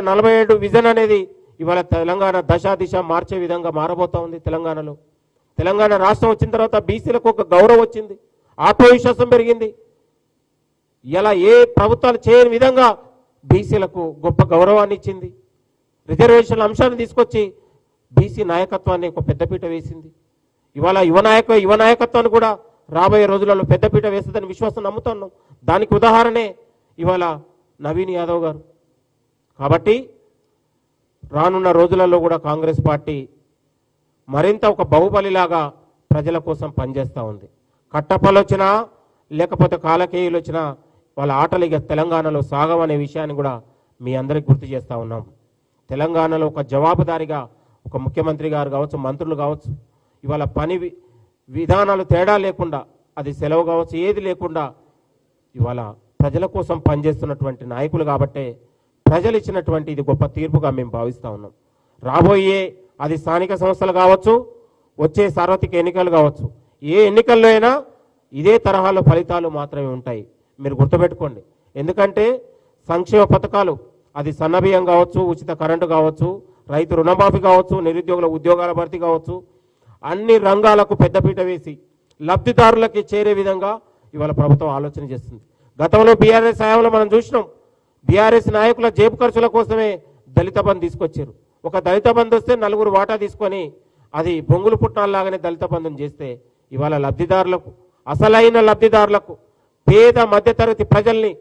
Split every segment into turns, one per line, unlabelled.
2047 vision అనేది ఇవాళ తెలంగాణ దశ దిశ మార్చే విధంగా మారబోతా ఉంది. తెలంగాణలో తెలంగాణ రాష్ట్రం వచ్చిన తర్వాత బీసీలకు ఒక గౌరవం వచ్చింది, ఆత్మవిశ్వాసం పెరిగింది. ఇలా ఏ ప్రభుత్వాలు చేయని విధంగా బీసీలకు గొప్ప గౌరవాన్ని ఇచ్చింది. రిజర్వేషన్ల అంశాన్ని తీసుకొచ్చి బీసీ నాయకత్వాన్ని ఒక పెద్దపీట వేసింది. ఇవాళ యువ నాయకత్వాన్ని కూడా రాబోయే రోజులలో పెద్దపీట వేస్తుందని విశ్వాసం నమ్ముతున్నాం. దానికి ఉదాహరణే ఇవాళ నవీన్ యాదవ్ గారు. కాబట్టి రానున్న రోజులలో కూడా కాంగ్రెస్ పార్టీ మరింత ఒక బాహుబలిలాగా ప్రజల కోసం పనిచేస్తూ ఉంది. కట్టపలు వచ్చినా లేకపోతే కాలకేయులు వచ్చినా వాళ్ళ ఆటలు ఇక తెలంగాణలో సాగవనే విషయాన్ని కూడా మీ అందరికీ గుర్తు చేస్తూ ఉన్నాం. తెలంగాణలో ఒక జవాబుదారిగా ఒక ముఖ్యమంత్రి గారు కావచ్చు, మంత్రులు కావచ్చు, ఇవాళ పని విధానాలు తేడా లేకుండా, అది సెలవు కావచ్చు, ఏది లేకుండా ఇవాళ ప్రజల కోసం పనిచేస్తున్నటువంటి నాయకులు కాబట్టే ప్రజలు ఇచ్చినటువంటి ఇది గొప్ప తీర్పుగా మేము భావిస్తూ ఉన్నాం. రాబోయే అది స్థానిక సంస్థలు కావచ్చు, వచ్చే సార్వత్రిక ఎన్నికలు కావచ్చు, ఏ ఎన్నికల్లో అయినా ఇదే తరహాలో ఫలితాలు మాత్రమే ఉంటాయి. మీరు గుర్తుపెట్టుకోండి. ఎందుకంటే సంక్షేమ పథకాలు, అది సన్నబియ్యం కావచ్చు, ఉచిత కరెంటు కావచ్చు, రైతు రుణమాఫీ కావచ్చు, నిరుద్యోగుల ఉద్యోగాల భర్తీ కావచ్చు, అన్ని రంగాలకు పెద్దపీట వేసి లబ్ధిదారులకి చేరే విధంగా ఇవాళ ప్రభుత్వం ఆలోచన చేస్తుంది. గతంలో బీఆర్ఎస్ హయాంలో మనం చూసినాం, బీఆర్ఎస్ నాయకుల జేబు ఖర్చుల కోసమే దళిత బంధు తీసుకొచ్చారు. ఒక దళిత బంధు వస్తే నలుగురు వాటా తీసుకొని అది బొంగులు పుట్టినలాగానే దళిత బంధుని చేస్తే ఇవాళ లబ్ధిదారులకు, అసలైన లబ్ధిదారులకు, పేద మధ్యతరగతి ప్రజల్ని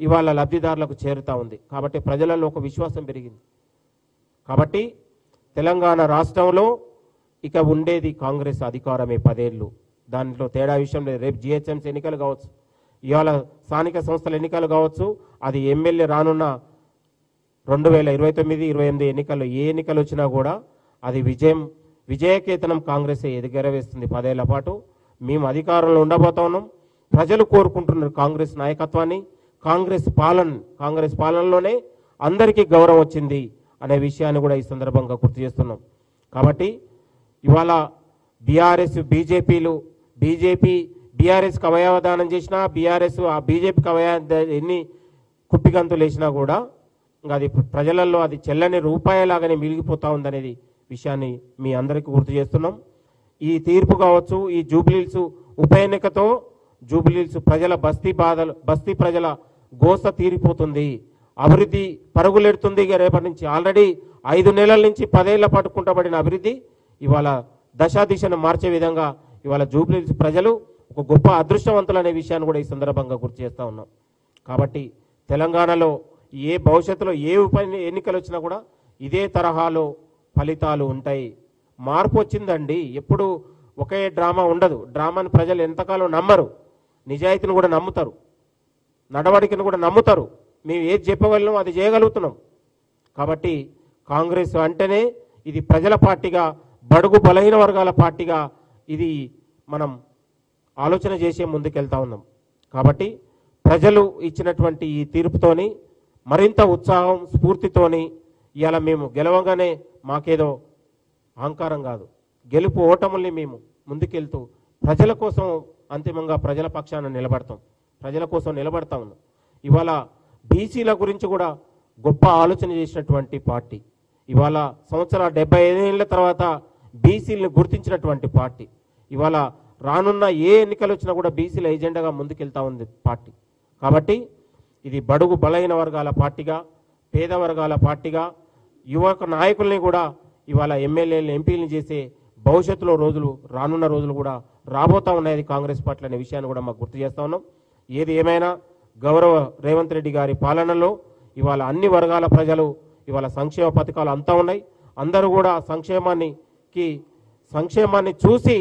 ఇవాళ లబ్ధిదారులకు చేరుతూ ఉంది. కాబట్టి ప్రజలలో ఒక విశ్వాసం పెరిగింది. కాబట్టి తెలంగాణ రాష్ట్రంలో ఇక ఉండేది కాంగ్రెస్ అధికారమే 10 ఏళ్ళు. దాంట్లో తేడా విషయం లేదు. రేపు జిహెచ్ఎంసీ ఎన్నికలు కావచ్చు, ఇవాళ స్థానిక సంస్థల ఎన్నికలు కావచ్చు, అది ఎమ్మెల్యే రానున్న 2029-28 ఎన్నికల్లో ఏ ఎన్నికలు వచ్చినా కూడా అది విజయకేతనం కాంగ్రెస్ ఎదుగరవేస్తుంది. 10 ఏళ్ల పాటు మేము అధికారంలో ఉండబోతా ఉన్నాం. ప్రజలు కోరుకుంటున్నారు కాంగ్రెస్ నాయకత్వాన్ని, కాంగ్రెస్ పాలనలోనే అందరికీ గౌరవం వచ్చింది అనే విషయాన్ని కూడా ఈ సందర్భంగా గుర్తు చేస్తున్నాం. కాబట్టి ఇవాళ బీఆర్ఎస్కి అవయవదానం చేసినా, బీఆర్ఎస్ ఆ బీజేపీకి ఎన్ని కుప్పిగంతులు వేసినా కూడా ఇంకా అది ప్రజలలో అది చెల్లని రూపాయలాగానే మిగిలిపోతూ ఉందనేది విషయాన్ని మీ అందరికీ గుర్తు చేస్తున్నాం. ఈ తీర్పు కావచ్చు, ఈ జూబ్లీహిల్స్ ఉప ఎన్నికతో జూబ్లీహిల్స్ ప్రజల బస్తీ ప్రజల గోస తీరిపోతుంది, అభివృద్ధి పరుగులెడుతుంది. రేపటి నుంచి ఆల్రెడీ 5 నెలల నుంచి 10 ఏళ్ల పాటు కుంటబడిన అభివృద్ధి ఇవాళ దిశను మార్చే విధంగా ఇవాళ జూబ్లీహిల్స్ ప్రజలు ఒక గొప్ప అదృష్టవంతులు అనే విషయాన్ని కూడా ఈ సందర్భంగా గుర్తు చేస్తూ ఉన్నాం. కాబట్టి తెలంగాణలో భవిష్యత్తులో ఏ ఉప ఎన్నికలు వచ్చినా కూడా ఇదే తరహాలో ఫలితాలు ఉంటాయి. మార్పు వచ్చిందండి. ఎప్పుడు ఒకే డ్రామా ఉండదు. డ్రామాని ప్రజలు ఎంతకాలం నమ్మరు, నిజాయితీని కూడా నమ్ముతారు, నడవడికను కూడా నమ్ముతారు. మేము ఏది చెప్పగలం అది చేయగలుగుతున్నాం. కాబట్టి కాంగ్రెస్ అంటేనే ఇది ప్రజల పార్టీగా, బడుగు బలహీన వర్గాల పార్టీగా ఇది మనం ఆలోచన చేసే ముందుకెళ్తా ఉన్నాం. కాబట్టి ప్రజలు ఇచ్చినటువంటి ఈ తీర్పుతోని మరింత ఉత్సాహం, స్ఫూర్తితోని ఇవాళ మేము గెలవగానే మాకేదో అహంకారం కాదు, గెలుపు ఓటముల్ని మేము ముందుకెళ్తూ ప్రజల కోసం అంతిమంగా ప్రజల పక్షాన నిలబడతాం, ప్రజల కోసం నిలబడతా ఉన్నాం. ఇవాళ బీసీల గురించి కూడా గొప్ప ఆలోచన చేసినటువంటి పార్టీ, ఇవాళ 75 ఏళ్ల తర్వాత బీసీలను గుర్తించినటువంటి పార్టీ, ఇవాళ రానున్న ఏ ఎన్నికలు వచ్చినా కూడా బీసీల ఎజెండాగా ముందుకెళ్తా ఉంది పార్టీ. కాబట్టి ఇది బడుగు బలహీన వర్గాల పార్టీగా, పేద వర్గాల పార్టీగా, యువక నాయకుల్ని కూడా ఇవాళ ఎమ్మెల్యేలు ఎంపీలను చేసే భవిష్యత్తులో రానున్న రోజులు కూడా రాబోతా ఉన్నాయి కాంగ్రెస్ పార్టీ అనే విషయాన్ని కూడా మాకు గుర్తు చేస్తా ఉన్నాం. ఏది ఏమైనా గౌరవ రేవంత్ రెడ్డి గారి పాలనలో ఇవాళ అన్ని వర్గాల ప్రజలు ఇవాళ సంక్షేమ పథకాలు అంతా ఉన్నాయి. అందరూ కూడా సంక్షేమాన్ని చూసి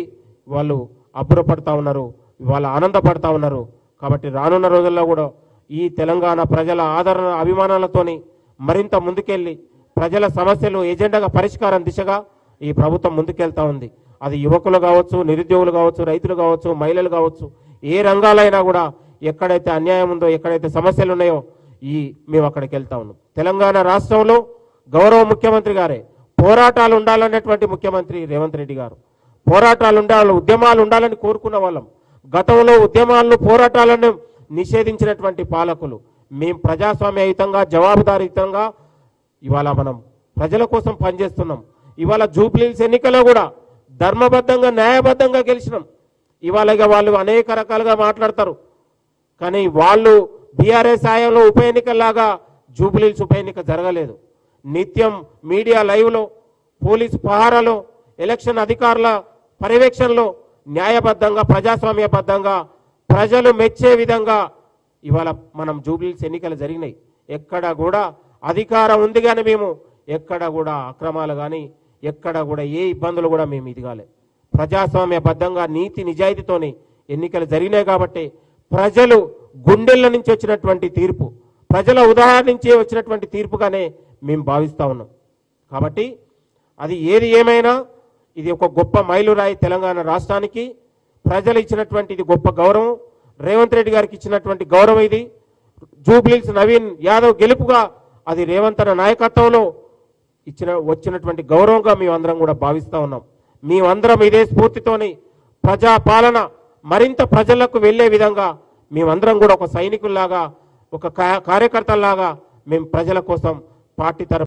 వాళ్ళు అబ్బురపడతా ఉన్నారు, వాళ్ళు ఆనందపడతా ఉన్నారు. కాబట్టి రానున్న రోజుల్లో కూడా ఈ తెలంగాణ ప్రజల ఆదరణ అభిమానాలతోని మరింత ముందుకెళ్ళి ప్రజల సమస్యలు ఎజెండాగా పరిష్కారం దిశగా ఈ ప్రభుత్వం ముందుకెళ్తా ఉంది. అది యువకులు కావచ్చు, నిరుద్యోగులు కావచ్చు, రైతులు కావచ్చు, మహిళలు కావచ్చు, ఏ రంగాలైనా కూడా ఎక్కడైతే అన్యాయం ఉందో, ఎక్కడైతే సమస్యలు ఉన్నాయో మేము అక్కడికి వెళ్తా ఉన్నాం. తెలంగాణ రాష్ట్రంలో గౌరవ ముఖ్యమంత్రి గారే పోరాటాలు ఉండాలనేటువంటి ముఖ్యమంత్రి రేవంత్ రెడ్డి గారు, పోరాటాలు ఉండాలి, ఉద్యమాలు ఉండాలని కోరుకున్న వాళ్ళం. గతంలో ఉద్యమాలను, పోరాటాలను నిషేధించినటువంటి పాలకులు మేము ప్రజాస్వామ్యయుతంగా, జవాబుదారీయుతంగా ఇవాళ మనం ప్రజల కోసం పనిచేస్తున్నాం. ఇవాళ జూబ్లీహిల్స్ ఎన్నికలో కూడా ధర్మబద్ధంగా న్యాయబద్ధంగా గెలిచినాం. ఇవాళ ఇక వాళ్ళు అనేక రకాలుగా మాట్లాడతారు, కానీ వాళ్ళు బీఆర్ఎస్ హయాంలో ఉప ఎన్నికల్లాగా జూబ్లీహిల్స్ ఉప ఎన్నిక జరగలేదు. నిత్యం మీడియా లైవ్లో, పోలీసు పహారాలో, ఎలక్షన్ అధికారుల పర్యవేక్షణలో న్యాయబద్ధంగా ప్రజాస్వామ్యబద్ధంగా ప్రజలు మెచ్చే విధంగా ఇవాళ మనం జూబ్లీహిల్స్ ఎన్నికలు జరిగినాయి. ఎక్కడ కూడా అధికారం ఉంది కానీ మేము ఎక్కడ కూడా అక్రమాలు కానీ ఎక్కడ కూడా ఏ ఇబ్బందులు కూడా మేము ఇదిగాలే. ప్రజాస్వామ్యబద్ధంగా నీతి నిజాయితీతోని ఎన్నికలు జరిగినాయి కాబట్టి ప్రజలు గుండెల నుంచి వచ్చినటువంటి తీర్పు, ప్రజల ఉదాహరణ నుంచి వచ్చినటువంటి తీర్పుగానే మేము భావిస్తూ ఉన్నాం. కాబట్టి అది ఏది ఏమైనా ఇది ఒక గొప్ప మైలురాయి తెలంగాణ రాష్ట్రానికి. ప్రజలు ఇచ్చినటువంటి ఇది గొప్ప గౌరవం, రేవంత్ రెడ్డి గారికి ఇచ్చినటువంటి గౌరవం ఇది. జూబ్లీహిల్స్ నవీన్ యాదవ్ గెలుపుగా అది రేవంత్ అన్న నాయకత్వంలో వచ్చినటువంటి గౌరవంగా మేమందరం కూడా భావిస్తూ ఉన్నాం. మేమందరం ఇదే స్ఫూర్తితోని ప్రజాపాలన మరింత ప్రజలకు వెళ్ళే విధంగా మేమందరం కూడా ఒక సైనికుల్లాగా, ఒక కార్యకర్తల్లాగా మేము ప్రజల కోసం పార్టీ తరఫున